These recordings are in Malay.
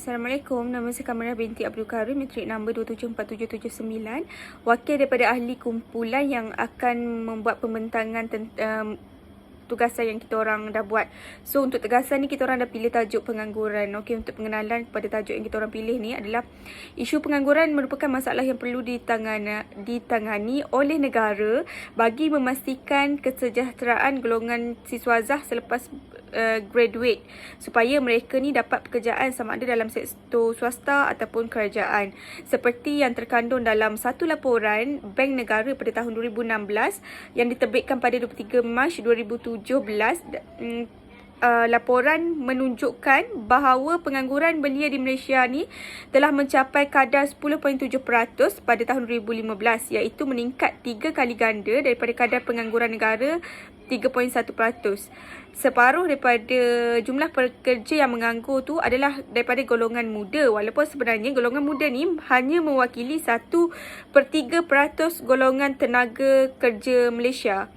Assalamualaikum, nama saya Kamarah binti Abdul Karim, matrik nombor 274779, wakil daripada ahli kumpulan yang akan membuat pembentangan tugasan yang kita orang dah buat. So untuk tugasan ni kita orang dah pilih tajuk pengangguran. Okey, untuk pengenalan kepada tajuk yang kita orang pilih ni adalah isu pengangguran merupakan masalah yang perlu ditangani oleh negara bagi memastikan kesejahteraan golongan siswazah selepas graduate supaya mereka ni dapat pekerjaan sama ada dalam sektor swasta ataupun kerajaan. Seperti yang terkandung dalam satu laporan Bank Negara pada tahun 2016 yang diterbitkan pada 23 Mac 2017. Laporan menunjukkan bahawa pengangguran belia di Malaysia ni telah mencapai kadar 10.7% pada tahun 2015, iaitu meningkat 3 kali ganda daripada kadar pengangguran negara 3.1%. Separuh daripada jumlah pekerja yang menganggur tu adalah daripada golongan muda, walaupun sebenarnya golongan muda ni hanya mewakili 1/3% golongan tenaga kerja Malaysia.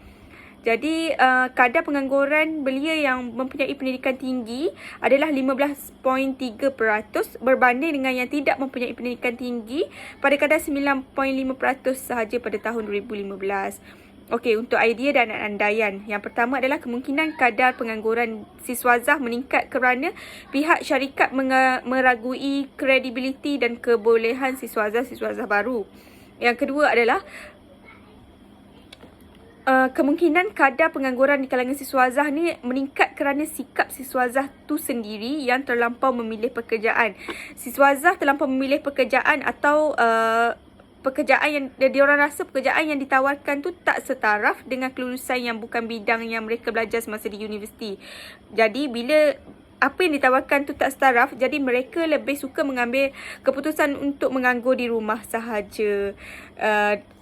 Jadi kadar pengangguran belia yang mempunyai pendidikan tinggi adalah 15.3% berbanding dengan yang tidak mempunyai pendidikan tinggi pada kadar 9.5% sahaja pada tahun 2015. Okey, untuk idea dan andaian. Yang pertama adalah kemungkinan kadar pengangguran siswazah meningkat kerana pihak syarikat meragui kredibiliti dan kebolehan siswazah baru. Yang kedua adalah kemungkinan kadar pengangguran di kalangan siswazah ni meningkat kerana sikap siswazah tu sendiri yang terlampau memilih pekerjaan. Siswazah terlampau memilih pekerjaan atau pekerjaan yang diorang rasa pekerjaan yang ditawarkan tu tak setaraf dengan kelulusan yang bukan bidang yang mereka belajar semasa di universiti. Jadi bila apa yang ditawarkan tu tak setaraf, jadi mereka lebih suka mengambil keputusan untuk menganggur di rumah sahaja.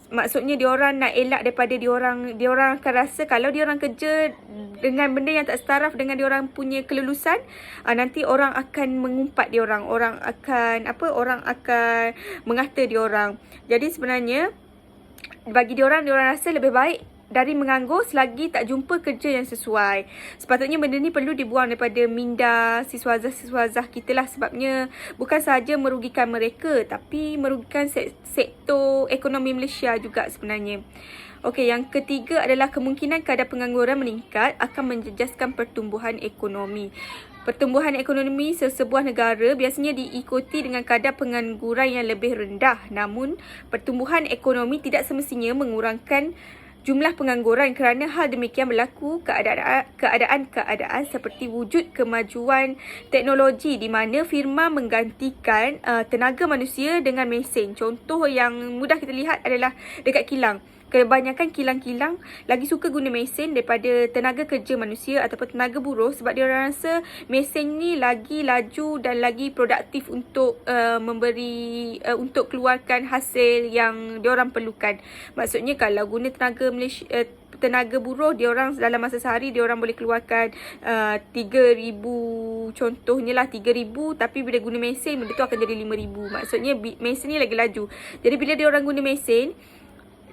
Maksudnya diorang nak elak daripada diorang akan rasa kalau diorang kerja dengan benda yang tak setaraf dengan diorang punya kelulusan, nanti orang akan mengumpat diorang, orang akan mengata diorang. Jadi sebenarnya bagi diorang rasa lebih baik dari menganggur selagi tak jumpa kerja yang sesuai. Sepatutnya benda ni perlu dibuang daripada minda siswazah kita lah, sebabnya bukan sahaja merugikan mereka tapi merugikan sektor ekonomi Malaysia juga sebenarnya. Okey, yang ketiga adalah kemungkinan kadar pengangguran meningkat akan menjejaskan pertumbuhan ekonomi. Pertumbuhan ekonomi sesebuah negara biasanya diikuti dengan kadar pengangguran yang lebih rendah. Namun, pertumbuhan ekonomi tidak semestinya mengurangkan jumlah pengangguran kerana hal demikian berlaku keadaan seperti wujud kemajuan teknologi di mana firma menggantikan tenaga manusia dengan mesin. Contoh yang mudah kita lihat adalah dekat kilang. Kebanyakan kilang-kilang lagi suka guna mesin daripada tenaga kerja manusia ataupun tenaga buruh sebab dia orang rasa mesin ni lagi laju dan lagi produktif untuk untuk keluarkan hasil yang dia orang perlukan. Maksudnya kalau guna tenaga buruh, dia orang dalam masa sehari dia orang boleh keluarkan 3,000, contohnya lah 3,000, tapi bila guna mesin benda tu akan jadi 5,000. Maksudnya mesin ni lagi laju. Jadi bila dia orang guna mesin,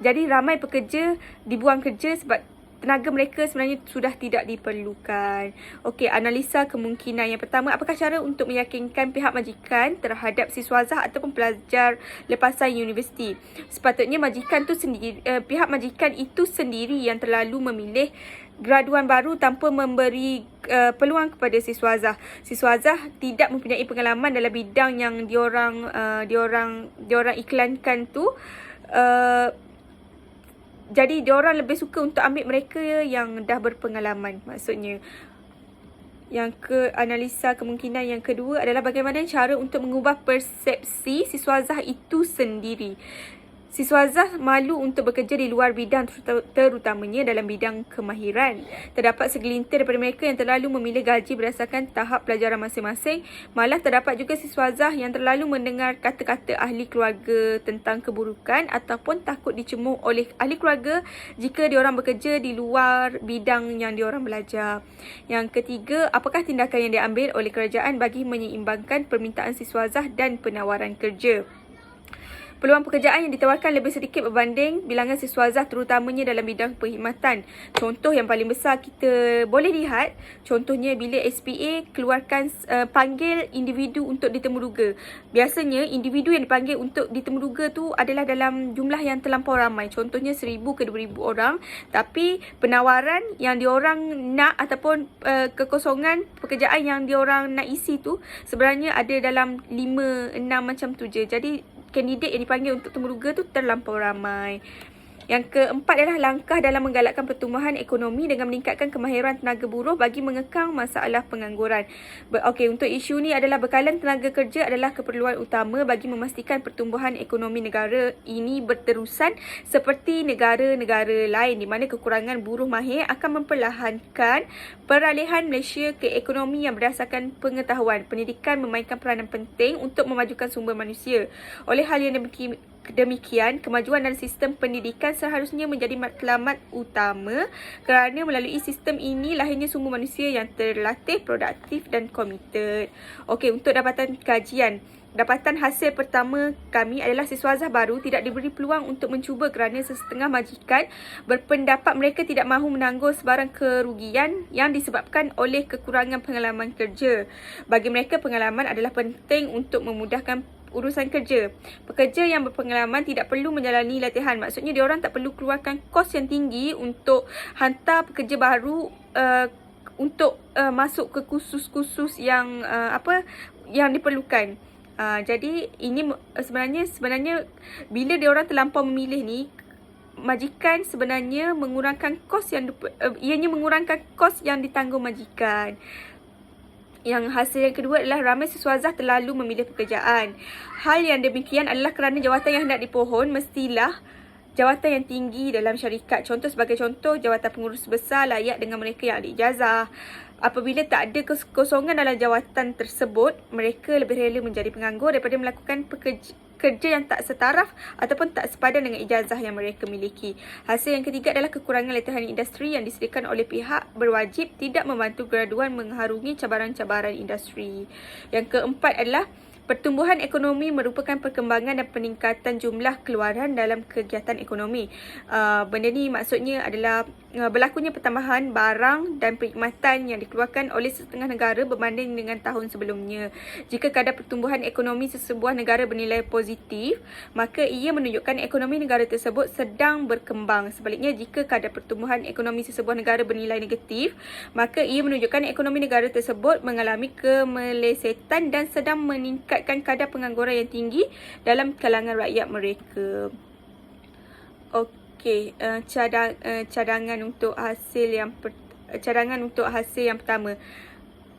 jadi ramai pekerja dibuang kerja sebab tenaga mereka sebenarnya sudah tidak diperlukan. Okey, analisa kemungkinan. Yang pertama, apakah cara untuk meyakinkan pihak majikan terhadap siswazah ataupun pelajar lepasan universiti? Sepatutnya pihak majikan itu sendiri yang terlalu memilih graduan baru tanpa memberi peluang kepada siswazah. Siswazah tidak mempunyai pengalaman dalam bidang yang diorang iklankan tu. Jadi diorang lebih suka untuk ambil mereka yang dah berpengalaman. Maksudnya analisa kemungkinan yang kedua adalah bagaimana cara untuk mengubah persepsi siswazah itu sendiri. Siswazah malu untuk bekerja di luar bidang, terutamanya dalam bidang kemahiran. Terdapat segelintir daripada mereka yang terlalu memilih gaji berdasarkan tahap pelajaran masing-masing. Malah terdapat juga siswazah yang terlalu mendengar kata-kata ahli keluarga tentang keburukan ataupun takut dicemooh oleh ahli keluarga jika diorang bekerja di luar bidang yang diorang belajar. Yang ketiga, apakah tindakan yang diambil oleh kerajaan bagi menyeimbangkan permintaan siswazah dan penawaran kerja? Peluang pekerjaan yang ditawarkan lebih sedikit berbanding bilangan siswazah terutamanya dalam bidang perkhidmatan. Contoh yang paling besar kita boleh lihat, contohnya bila SPA keluarkan panggil individu untuk ditemuduga. Biasanya individu yang dipanggil untuk ditemuduga tu adalah dalam jumlah yang terlampau ramai. Contohnya 1,000 ke 2,000 orang. Tapi penawaran yang diorang nak ataupun kekosongan pekerjaan yang diorang nak isi tu sebenarnya ada dalam 5-6 macam tu je. Jadi kandidat yang dipanggil untuk temuduga tu terlampau ramai. Yang keempat adalah langkah dalam menggalakkan pertumbuhan ekonomi dengan meningkatkan kemahiran tenaga buruh bagi mengekang masalah pengangguran. Okey, untuk isu ni adalah bekalan tenaga kerja adalah keperluan utama bagi memastikan pertumbuhan ekonomi negara ini berterusan seperti negara-negara lain di mana kekurangan buruh mahir akan memperlahankan peralihan Malaysia ke ekonomi yang berdasarkan pengetahuan. Pendidikan memainkan peranan penting untuk memajukan sumber manusia. Oleh hal yang demikian, kemajuan dalam sistem pendidikan seharusnya menjadi matlamat utama kerana melalui sistem ini lahirnya sumber manusia yang terlatih, produktif dan komited. Okey, untuk dapatan kajian. Dapatan hasil pertama kami adalah siswazah baru tidak diberi peluang untuk mencuba kerana sesetengah majikan berpendapat mereka tidak mahu menanggung sebarang kerugian yang disebabkan oleh kekurangan pengalaman kerja. Bagi mereka, pengalaman adalah penting untuk memudahkan urusan kerja. Pekerja yang berpengalaman tidak perlu menjalani latihan. Maksudnya diorang tak perlu keluarkan kos yang tinggi untuk hantar pekerja baru untuk masuk ke kursus-kursus yang yang diperlukan. Jadi ini sebenarnya bila diorang terlampau memilih ni, majikan sebenarnya mengurangkan kos ianya mengurangkan kos yang ditanggung majikan. Yang hasil yang kedua adalah ramai siswazah terlalu memilih pekerjaan. Hal yang demikian adalah kerana jawatan yang hendak dipohon mestilah jawatan yang tinggi dalam syarikat. Sebagai contoh, jawatan pengurus besar layak dengan mereka yang ada ijazah. Apabila tak ada kekosongan dalam jawatan tersebut, mereka lebih rela menjadi penganggur daripada melakukan kerja yang tak setaraf ataupun tak sepadan dengan ijazah yang mereka miliki. Hasil yang ketiga adalah kekurangan latihan industri yang disediakan oleh pihak berwajib tidak membantu graduan mengharungi cabaran-cabaran industri. Yang keempat adalah pertumbuhan ekonomi merupakan perkembangan dan peningkatan jumlah keluaran dalam kegiatan ekonomi. Benda ni maksudnya adalah berlakunya pertambahan barang dan perkhidmatan yang dikeluarkan oleh setengah negara berbanding dengan tahun sebelumnya. Jika kadar pertumbuhan ekonomi sesebuah negara bernilai positif, maka ia menunjukkan ekonomi negara tersebut sedang berkembang. Sebaliknya, jika kadar pertumbuhan ekonomi sesebuah negara bernilai negatif, maka ia menunjukkan ekonomi negara tersebut mengalami kemelesetan dan sedang meningkatkan kadar pengangguran yang tinggi dalam kalangan rakyat mereka. Okey, cadangan untuk hasil yang pertama.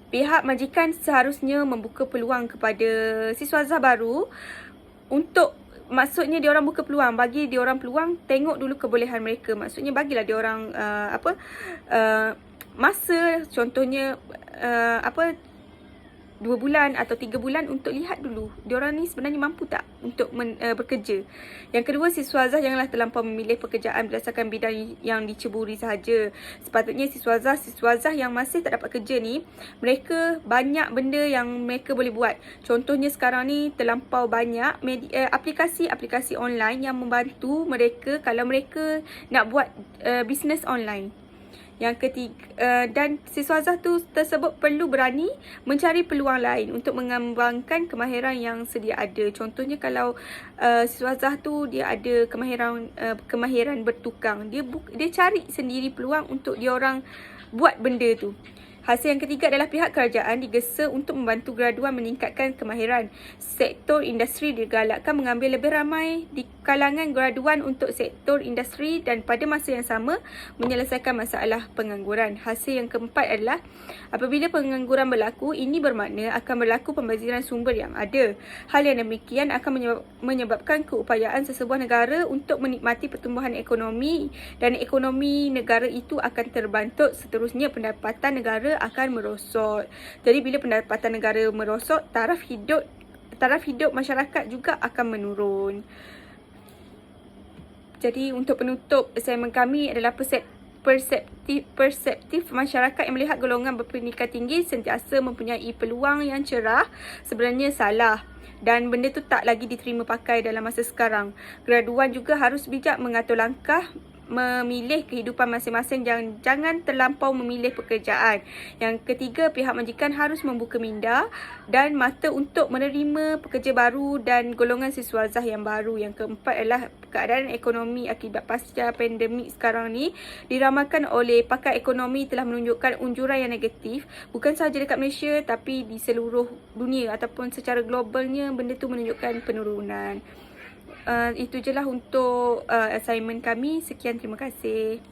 Pihak majikan seharusnya membuka peluang kepada siswazah baru untuk, maksudnya diorang buka peluang, bagi diorang peluang, tengok dulu kebolehan mereka. Maksudnya bagilah diorang masa, contohnya 2 bulan atau 3 bulan untuk lihat dulu diorang ni sebenarnya mampu tak untuk bekerja. Yang kedua, siswazah janganlah terlampau memilih pekerjaan berdasarkan bidang yang diceburi sahaja. Sepatutnya siswazah yang masih tak dapat kerja ni, mereka banyak benda yang mereka boleh buat. Contohnya sekarang ni terlampau banyak aplikasi online yang membantu mereka kalau mereka nak buat bisnes online. Yang ketiga, dan siswazah tersebut perlu berani mencari peluang lain untuk mengembangkan kemahiran yang sedia ada. Contohnya kalau siswazah tu dia ada kemahiran bertukang, dia cari sendiri peluang untuk dia orang buat benda tu. Hasil yang ketiga adalah pihak kerajaan digesa untuk membantu graduan meningkatkan kemahiran. Sektor industri digalakkan mengambil lebih ramai di kalangan graduan untuk sektor industri dan pada masa yang sama menyelesaikan masalah pengangguran. Hasil yang keempat adalah apabila pengangguran berlaku, ini bermakna akan berlaku pembaziran sumber yang ada. Hal yang demikian akan menyebabkan keupayaan sesebuah negara untuk menikmati pertumbuhan ekonomi dan ekonomi negara itu akan terbantuk. Seterusnya, pendapatan negara akan merosot. Jadi bila pendapatan negara merosot, taraf hidup masyarakat juga akan menurun. Jadi untuk penutup assignment kami adalah perseptif masyarakat yang melihat golongan berpendidikan tinggi sentiasa mempunyai peluang yang cerah sebenarnya salah. dan benda tu tak lagi diterima pakai dalam masa sekarang. Graduan juga harus bijak mengatur langkah memilih kehidupan masing-masing, jangan terlampau memilih pekerjaan. Yang ketiga, pihak majikan harus membuka minda dan mata untuk menerima pekerja baru dan golongan siswazah yang baru. Yang keempat adalah keadaan ekonomi akibat pasca pandemik sekarang ni diramalkan oleh pakar ekonomi telah menunjukkan unjuran yang negatif, bukan sahaja dekat Malaysia tapi di seluruh dunia ataupun secara globalnya benda tu menunjukkan penurunan. Itu je lah untuk assignment kami. Sekian, terima kasih.